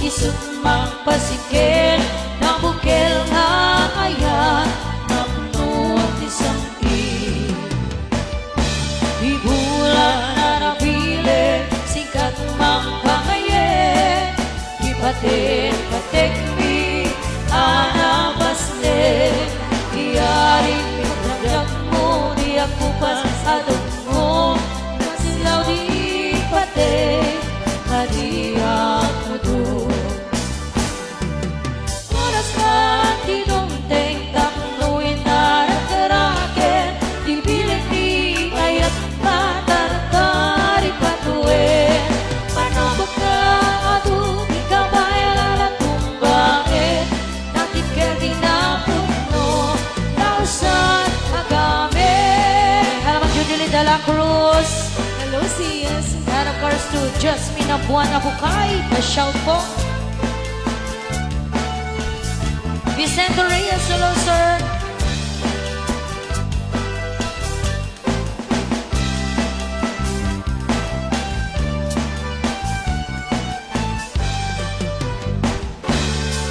isut magpasikil na bukil nga ayan napnot isang di bulan na napili sikat magpangayen di patin patekmi anabaste iyaring pagdagdag mo di ako pasadong mo masilaw di patin hadiah mo doon oras ka tinungteng taknuin na nagkarakin di bilang di ayat matartari patuin panobok ka adu di kabayan at tumbain natikil di na puno nausan agame halaman Judeline de la Cruz. Hello sis. And of course to Jasmine Abuan Abukay, pa-shout po. Vicente Reyes, hello sir.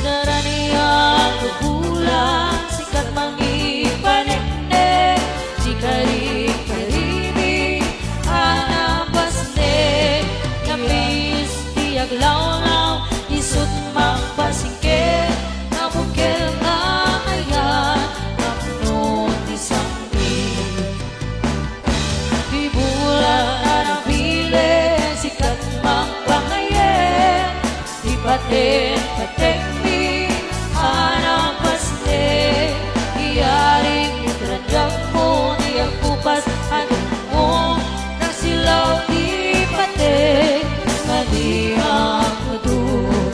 Naraniang kukulang sikat mangipanek-nek di kari-karimi anapasnek napis diaglaw-law isut magpasingkit napukil nga ayan napnot isang di bulan na napili sikat magpangayen di patin patekmi anapasnek iyaring itradyag mo di agpupas anong mo nasilaw di patin hadiah mo doon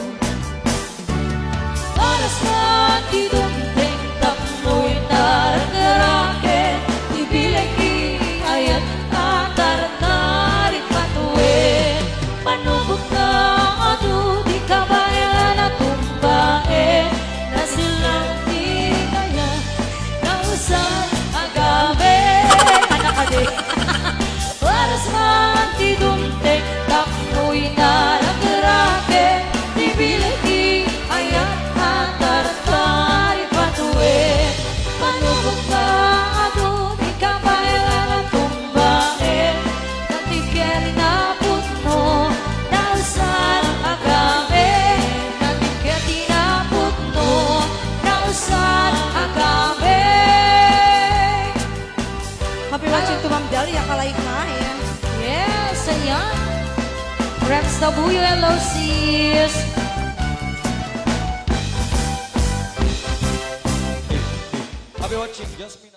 oras na di dumting taknoy taragarakin ibilag di ayat tataratarit patuin panubok na adu di kabayan at tumbain nasilang di kaya nausan agame anak ka di oras na di dumting taknoy taragarakin ibilag di ayat tataratarit patuin panubok na adu di kabayan at tumbain natikil na puno nausan agame natikil di na puno nausan agame. Happy watching to Ma'am Delia, kalaik na eh. Yes, ayan. Rems Tabuyo, hello sis. Happy watching, Jasmine.